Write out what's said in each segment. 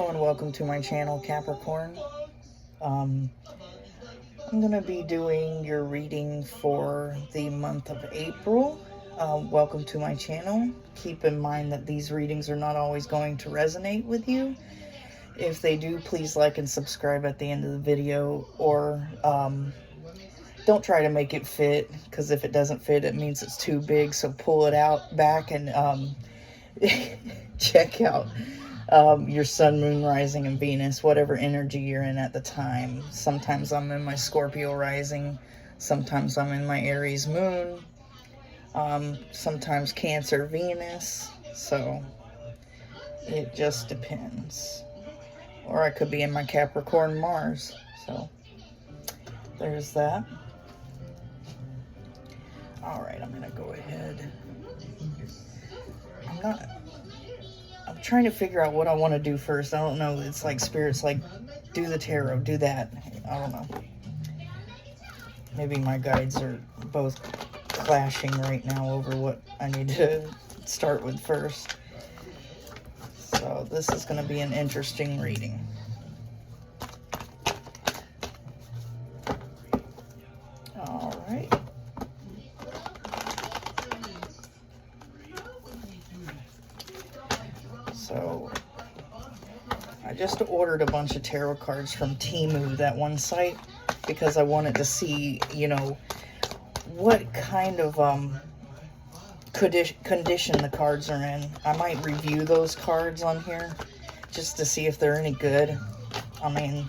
Hello and welcome to my channel, Capricorn. I'm going to be doing your reading for the month of April. Welcome to my channel. Keep in mind that these readings are not always going to resonate with you. If they do, please like and subscribe at the end of the video, or don't try to make it fit, because if it doesn't fit, it means it's too big. So pull it out back and check out your sun, moon, rising, and Venus, whatever energy you're in at the time. Sometimes I'm in my Scorpio rising, sometimes I'm in my Aries moon, sometimes Cancer Venus, so it just depends. Or I could be in my Capricorn Mars, so there's that. Alright, I'm gonna go ahead. I'm trying to figure out what I want to do first. I don't know. It's like Spirit's like, do the tarot, do that. I don't know. Maybe my guides are both clashing right now over what I need to start with first. So this is going to be an interesting reading. All right. So I just ordered a bunch of tarot cards from Temu, that one site, because I wanted to see, you know, what kind of condition the cards are in. I might review those cards on here just to see if they're any good. I mean,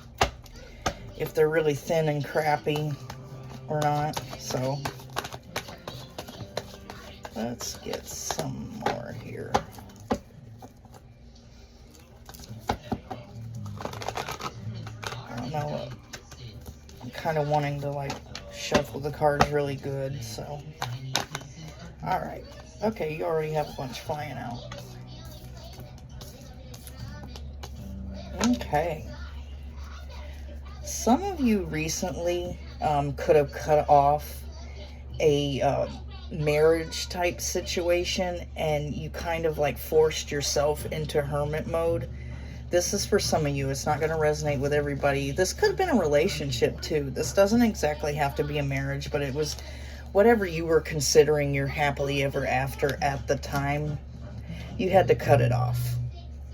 if they're really thin and crappy or not. So let's get some more here. Know, I'm kind of wanting to like shuffle the cards really good, so all right. Okay, you already have a bunch flying out. Okay, some of you recently could have cut off a marriage type situation, and you kind of like forced yourself into hermit mode. This is for some of you. It's not going to resonate with everybody. This could have been a relationship too. This doesn't exactly have to be a marriage, but it was whatever you were considering your happily ever after at the time. You had to cut it off.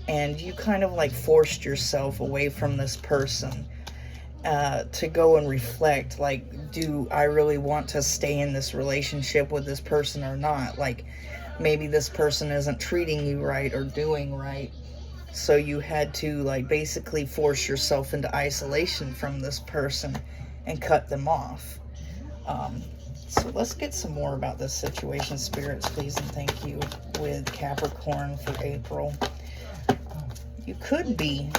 And you kind of like forced yourself away from this person to go and reflect, like, do I really want to stay in this relationship with this person or not? Like, maybe this person isn't treating you right or doing right. So you had to like basically force yourself into isolation from this person and cut them off. So let's get some more about this situation, spirits, please, and thank you, with Capricorn for April. You could be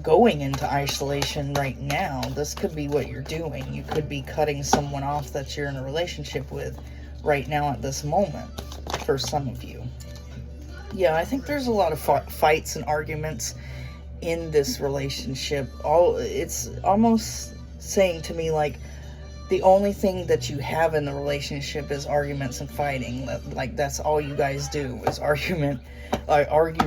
going into isolation right now. This could be what you're doing. You could be cutting someone off that you're in a relationship with right now at this moment, for some of you. Yeah, I think there's a lot of fights and arguments in this relationship. It's almost saying to me like the only thing that you have in the relationship is arguments and fighting. Like that's all you guys do is argue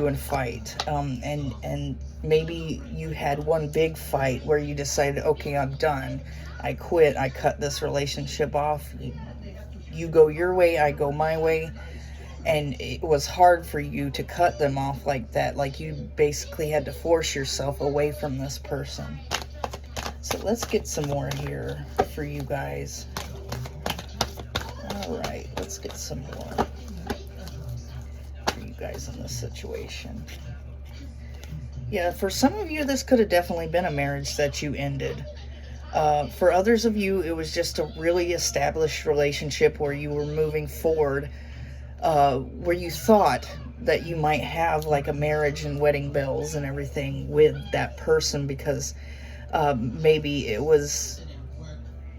and fight. And maybe you had one big fight where you decided, okay, I'm done. I quit. I cut this relationship off. You go your way, I go my way. And it was hard for you to cut them off like that. Like you basically had to force yourself away from this person. So let's get some more here for you guys. All right, let's get some more for you guys in this situation. Yeah, for some of you, this could have definitely been a marriage that you ended. For others of you, it was just a really established relationship where you were moving forward. Where you thought that you might have like a marriage and wedding bells and everything with that person, because maybe it was,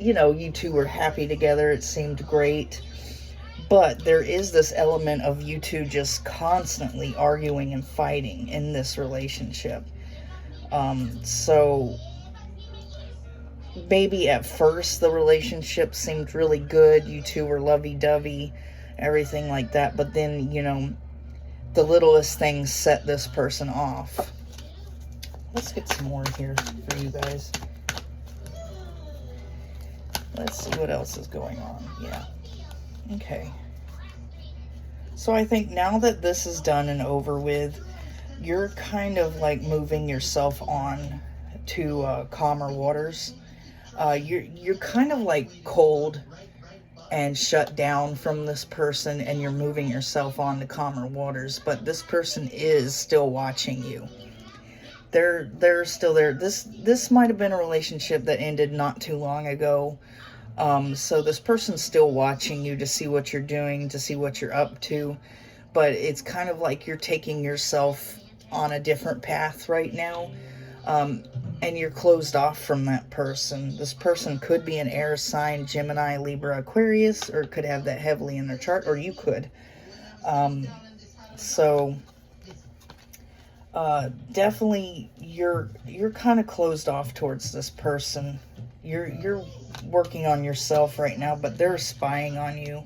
you know, you two were happy together, it seemed great, but there is this element of you two just constantly arguing and fighting in this relationship. So maybe at first the relationship seemed really good, you two were lovey-dovey, everything like that, but then, you know, the littlest things set this person off. Let's get some more here for you guys. Let's see what else is going on. Yeah. Okay. So I think now that this is done and over with, you're kind of like moving yourself on to calmer waters. You're kind of like cold and shut down from this person, and you're moving yourself on to calmer waters. But this person is still watching you. They're still there. This might have been a relationship that ended not too long ago. So this person's still watching you to see what you're doing, to see what you're up to. But it's kind of like you're taking yourself on a different path right now. And you're closed off from that person. This person could be an air sign, Gemini, Libra, Aquarius, or could have that heavily in their chart, or you could. Definitely you're kind of closed off towards this person. You're working on yourself right now, but they're spying on you.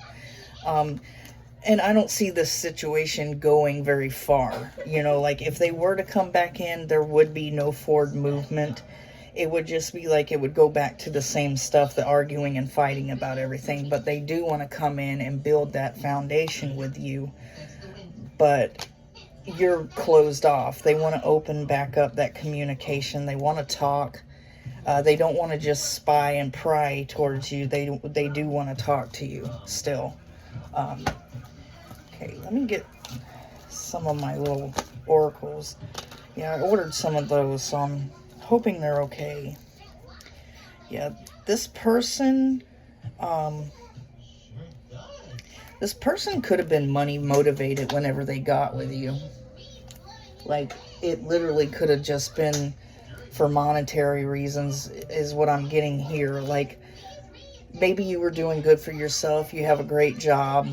And I don't see this situation going very far. You know, like if they were to come back in, there would be no forward movement. It would just be like it would go back to the same stuff, the arguing and fighting about everything. But they do want to come in and build that foundation with you. But you're closed off. They want to open back up that communication. They want to talk. They don't want to just spy and pry towards you. They do want to talk to you still. Okay, let me get some of my little oracles. Yeah, I ordered some of those, so I'm hoping they're okay. Yeah, this person could have been money motivated whenever they got with you. Like, it literally could have just been for monetary reasons, is what I'm getting here. Like, maybe you were doing good for yourself, you have a great job,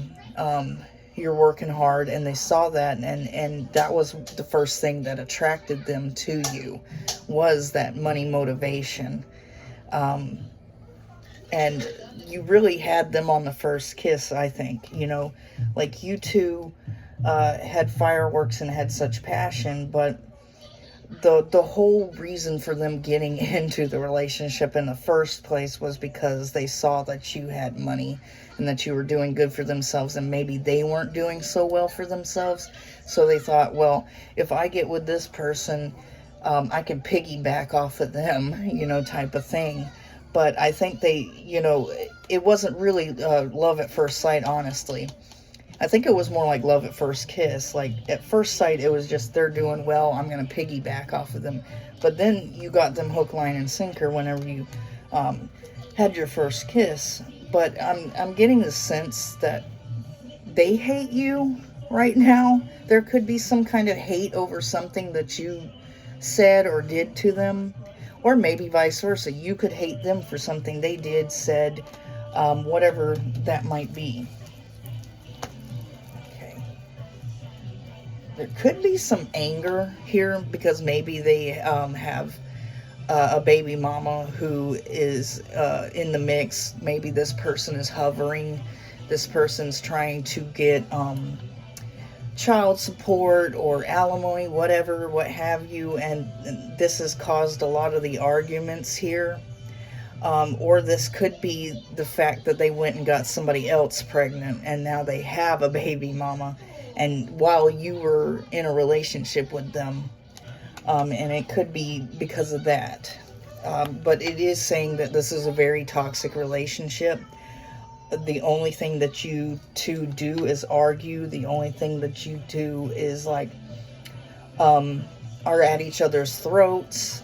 you're working hard, and they saw that, and that was the first thing that attracted them to you, was that money motivation. And you really had them on the first kiss, I think. You know, like you two had fireworks and had such passion, but the whole reason for them getting into the relationship in the first place was because they saw that you had money and that you were doing good for themselves, and maybe they weren't doing so well for themselves. So they thought, well, if I get with this person, I can piggyback off of them, you know, type of thing. But I think they, you know, it wasn't really love at first sight, honestly. I think it was more like love at first kiss. Like, at first sight, it was just, they're doing well, I'm going to piggyback off of them. But then you got them hook, line, and sinker whenever you had your first kiss. But I'm getting the sense that they hate you right now. There could be some kind of hate over something that you said or did to them. Or maybe vice versa. You could hate them for something they did, said, whatever that might be. There could be some anger here because maybe they have a baby mama who is in the mix. Maybe this person is hovering. This person's trying to get child support or alimony, whatever, what have you. And this has caused a lot of the arguments here. Or this could be the fact that they went and got somebody else pregnant and now they have a baby mama. And while you were in a relationship with them, and it could be because of that. But it is saying that this is a very toxic relationship. The only thing that you two do is argue. The only thing that you do is like, are at each other's throats.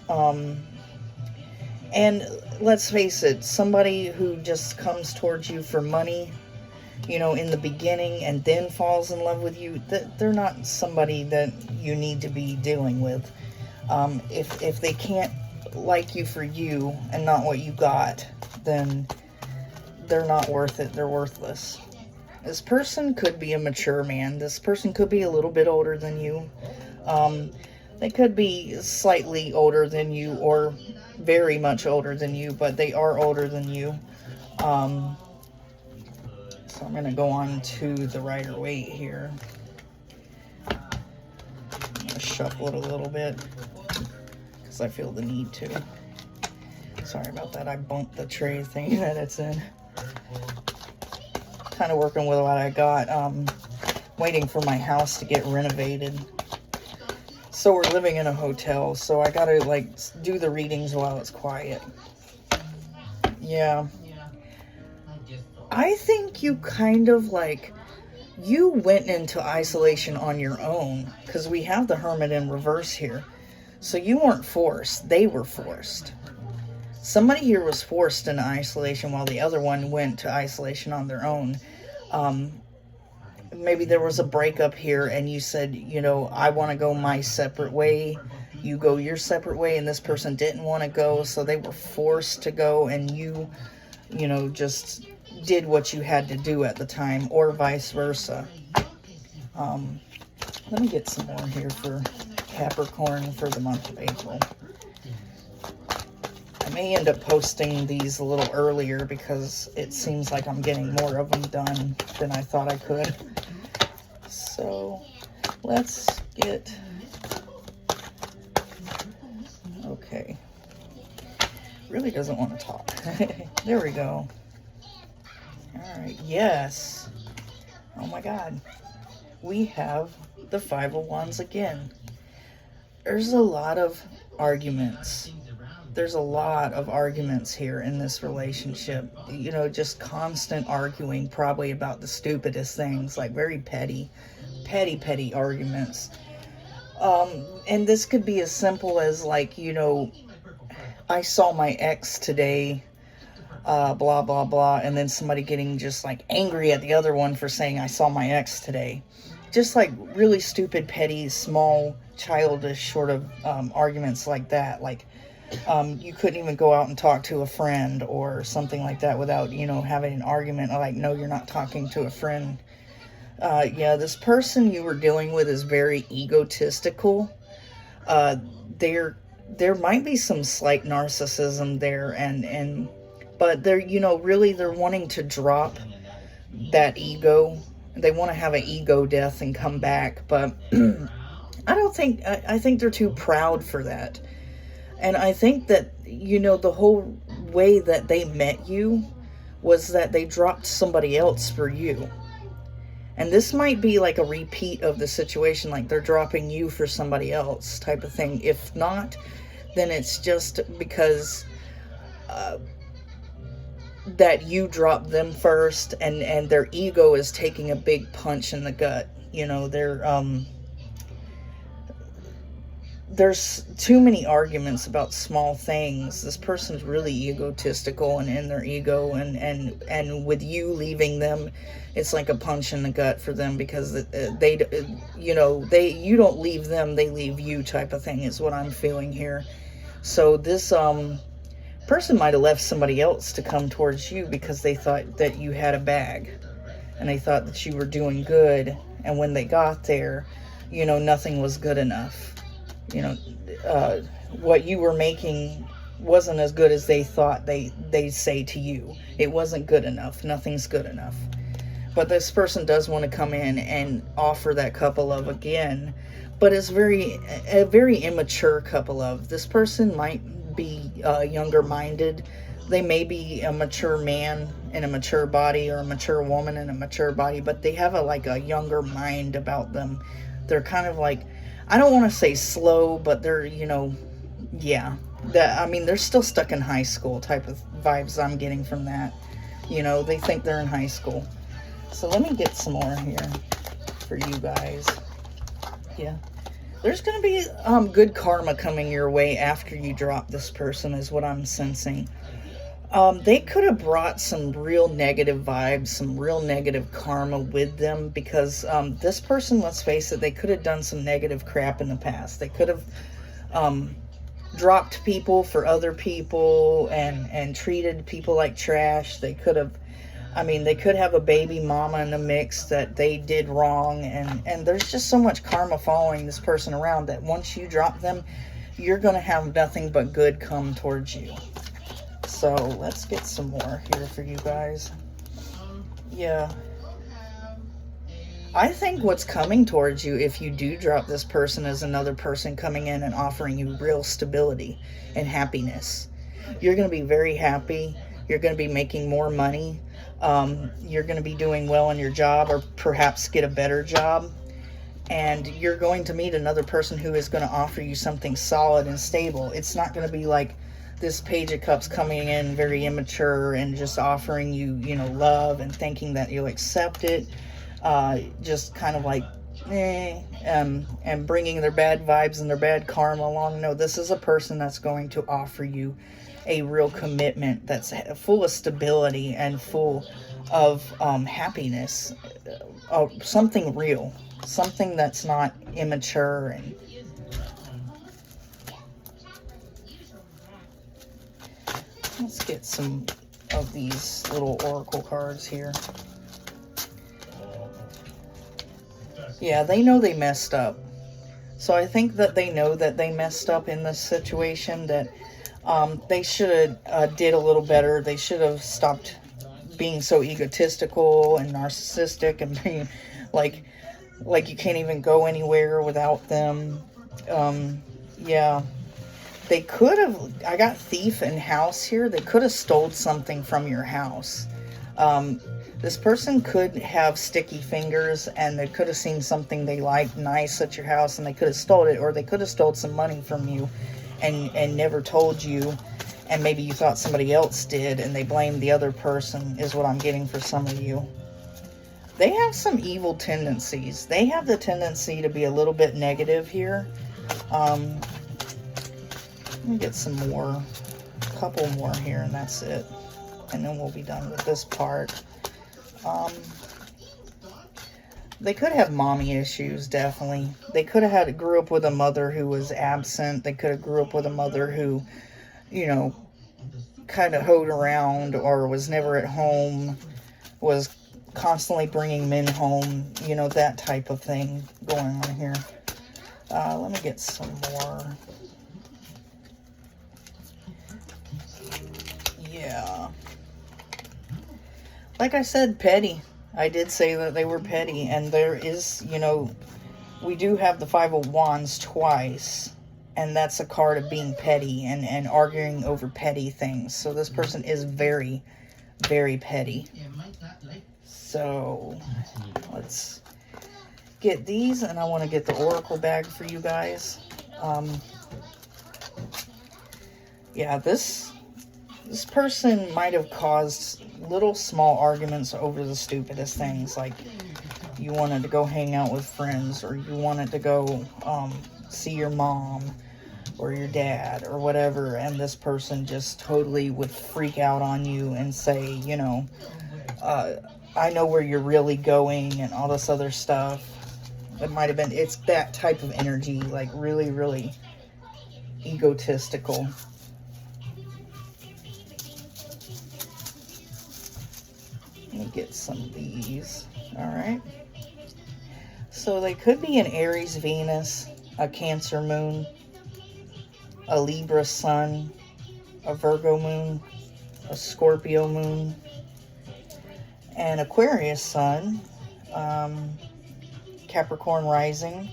And let's face it, somebody who just comes towards you for money, you know, in the beginning and then falls in love with you, they're not somebody that you need to be dealing with. If they can't like you for you and not what you got, then they're not worth it. They're worthless. This person could be a mature man. This person could be a little bit older than you. They could be slightly older than you or very much older than you, but they are older than you. So I'm going to go on to the Rider-Waite here. shuffle it a little bit because I feel the need to. Sorry about that. I bumped the tray thing that it's in. Kind of working with what I got. Waiting for my house to get renovated. So we're living in a hotel, so I gotta like do the readings while it's quiet. Yeah. I think you kind of like, you went into isolation on your own, because we have the Hermit in reverse here. So you weren't forced, they were forced. Somebody here was forced into isolation while the other one went to isolation on their own. Maybe there was a breakup here and you said, you know, I want to go my separate way. You go your separate way, and this person didn't want to go, so they were forced to go, and you know, just did what you had to do at the time, or vice versa. Let me get some more here for Capricorn for the month of April. I may end up posting these a little earlier because it seems like I'm getting more of them done than I thought I could. So let's get, okay, really doesn't want to talk. There we go. All right, yes. Oh my God. We have the Five of Wands again. There's a lot of arguments. There's a lot of arguments here in this relationship. You know, just constant arguing, probably about the stupidest things, like very petty arguments. And this could be as simple as like, you know, I saw my ex today, blah, blah, blah, and then somebody getting just like angry at the other one for saying I saw my ex today. Just like really stupid, petty, small, childish sort of arguments like that. Like, you couldn't even go out and talk to a friend or something like that without, you know, having an argument. Like, no, you're not talking to a friend. Yeah, this person you were dealing with is very egotistical. There might be some slight narcissism there, but they're, you know, really they're wanting to drop that ego. They want to have an ego death and come back, but I think they're too proud for that. And I think that, you know, the whole way that they met you was that they dropped somebody else for you. And this might be like a repeat of the situation, like they're dropping you for somebody else type of thing. If not, then it's just because that you dropped them first, and their ego is taking a big punch in the gut. You know, there's too many arguments about small things. This person's really egotistical and in their ego, and with you leaving them, it's like a punch in the gut for them, because you don't leave them, they leave you type of thing is what I'm feeling here. So this person might have left somebody else to come towards you because they thought that you had a bag and they thought that you were doing good, and when they got there, you know, nothing was good enough. You know, what you were making wasn't as good as they thought they say to you. It wasn't good enough. Nothing's good enough. But this person does want to come in and offer that couple of again, but it's a very immature couple of. This person might be younger minded. They may be a mature man in a mature body, or a mature woman in a mature body, but they have a younger mind about them. They're kind of like, I don't want to say slow, but they're, you know, yeah. They're still stuck in high school type of vibes I'm getting from that. You know, they think they're in high school. So let me get some more here for you guys. Yeah. There's going to be good karma coming your way after you drop this person, is what I'm sensing. They could have brought some real negative vibes, some real negative karma with them, because this person, let's face it, they could have done some negative crap in the past. They could have dropped people for other people and treated people like trash. They could have, they could have a baby mama in the mix that they did wrong, and there's just so much karma following this person around that once you drop them, you're going to have nothing but good come towards you. So let's get some more here for you guys. Yeah. I think what's coming towards you, if you do drop this person, is another person coming in and offering you real stability and happiness. You're going to be very happy. You're going to be making more money. You're going to be doing well in your job, or perhaps get a better job. And you're going to meet another person who is going to offer you something solid and stable. It's not going to be like this Page of Cups coming in very immature and just offering you, love and thinking that you'll accept it. Just kind of like, and bringing their bad vibes and their bad karma along. No, this is a person that's going to offer you a real commitment that's full of stability and full of happiness. Something real. Something that's not immature. And let's get some of these little oracle cards here. Yeah, they know they messed up. So I think that they know that they messed up in this situation, that they should have did a little better. They should have stopped being so egotistical and narcissistic and being like you can't even go anywhere without them. Yeah. They could have, I got thief and house here. They could have stole something from your house. This person could have sticky fingers, and they could have seen something they liked nice at your house, and they could have stole it, or they could have stole some money from you and never told you, and maybe you thought somebody else did, and they blamed the other person, is what I'm getting for some of you. They have some evil tendencies. They have the tendency to be a little bit negative here. Let me get some more, a couple more here, and that's it. And then we'll be done with this part. They could have mommy issues, definitely. They could have grew up with a mother who was absent. They could have grew up with a mother who, kind of hoed around or was never at home, was constantly bringing men home, that type of thing going on here. Let me get some more. Yeah. Like I said, petty. I did say that they were petty, and there is, we do have the Five of Wands twice, and that's a card of being petty and arguing over petty things. So this person is very, very petty. So let's get these, and I want to get the oracle bag for you guys. Yeah, this person might have caused little small arguments over the stupidest things, like you wanted to go hang out with friends, or you wanted to go see your mom or your dad or whatever, and this person just totally would freak out on you and say, I know where you're really going and all this other stuff. It might have been, it's that type of energy, like really, really egotistical. Let me get some of these. Alright. So they could be an Aries Venus, a Cancer moon, a Libra sun, a Virgo moon, a Scorpio moon, an Aquarius sun, Capricorn rising,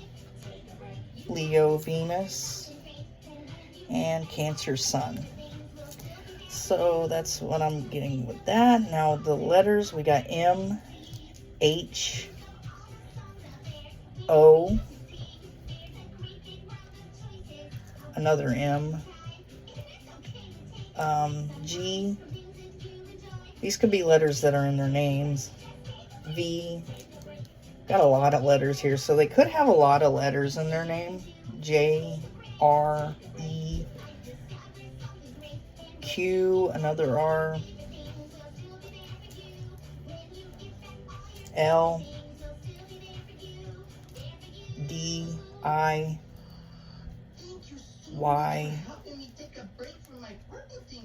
Leo Venus, and Cancer sun. So that's what I'm getting with that. Now the letters, we got M, H, O, another M, G. These could be letters that are in their names. V. Got a lot of letters here, so they could have a lot of letters in their name. J, R, E, Q, another R, L, D, I, Y.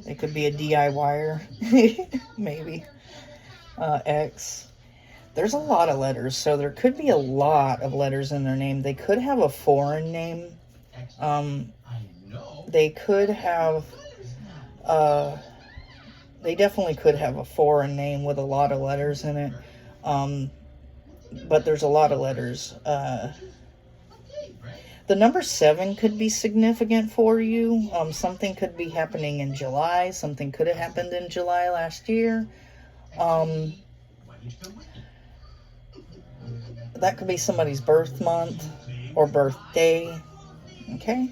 It could be a DIYer, maybe. X. There's a lot of letters, so there could be a lot of letters in their name. They could have a foreign name. They could have, they definitely could have a foreign name with a lot of letters in it. but there's a lot of letters. The number 7 could be significant for you. Something could be happening in July. Something could have happened in July last year. That could be somebody's birth month or birthday. Okay.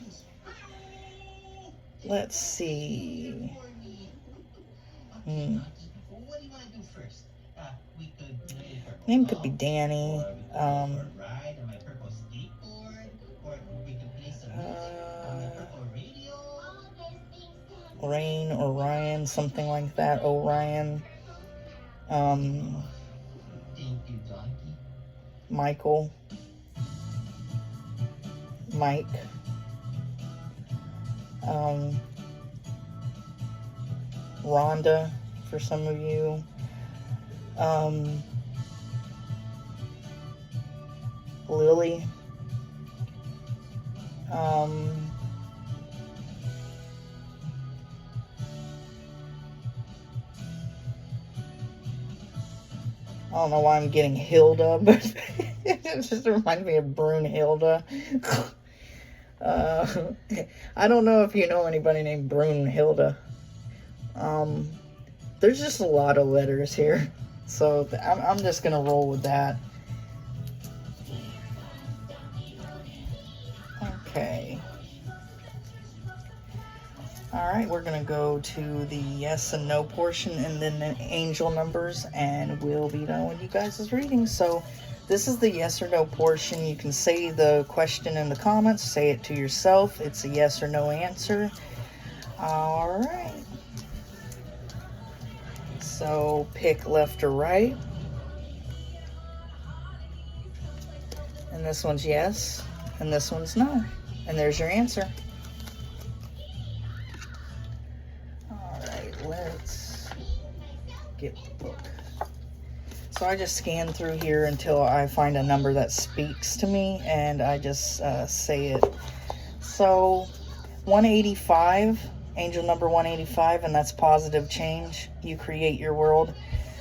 Let's see. Name could be Danny. Rain or Ryan, something like that. Orion. Michael. Mike. Rhonda for some of you. Lily. I don't know why I'm getting Hilda, but it just reminds me of Brunhilde. I don't know if you know anybody named Brunhilde. There's just a lot of letters here, so I'm just gonna roll with that. Okay. Alright, we're going to go to the yes and no portion and then the angel numbers, and we'll be done with you guys' reading. So this is the yes or no portion. You can say the question in the comments, say it to yourself. It's a yes or no answer. Alright. So pick left or right. And this one's yes, and this one's no. And there's your answer. Let's get the book. So I just scan through here until I find a number that speaks to me, and I just say it. So 185, angel number 185, and that's positive change. You create your world.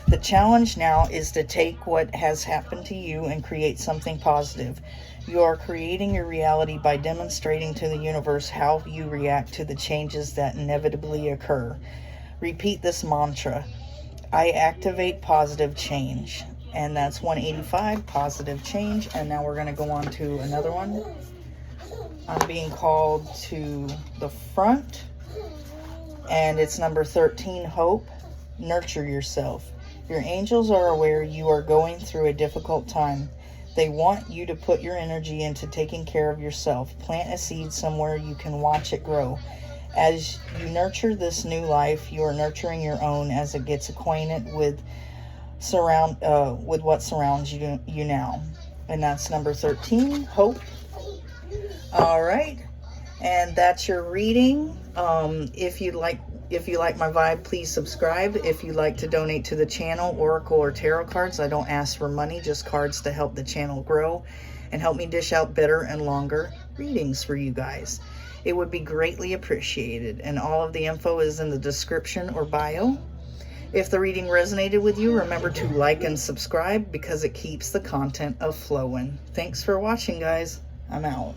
The challenge now is to take what has happened to you and create something positive. You are creating your reality by demonstrating to the universe how you react to the changes that inevitably occur. Repeat this mantra. I activate positive change. And that's 185, positive change. And now we're going to go on to another one. I'm being called to the front. And it's number 13, hope. Nurture yourself. Your angels are aware you are going through a difficult time. They want you to put your energy into taking care of yourself. Plant a seed somewhere you can watch it grow. As you nurture this new life, you are nurturing your own as it gets acquainted with what surrounds you now. And that's number 13, hope. All right, and that's your reading. If you like my vibe, please subscribe. If you'd like to donate to the channel, oracle or tarot cards, I don't ask for money, just cards to help the channel grow and help me dish out better and longer readings for you guys. It would be greatly appreciated, and all of the info is in the description or bio. If the reading resonated with you, remember to like and subscribe because it keeps the content flowing. Thanks for watching, guys. I'm out.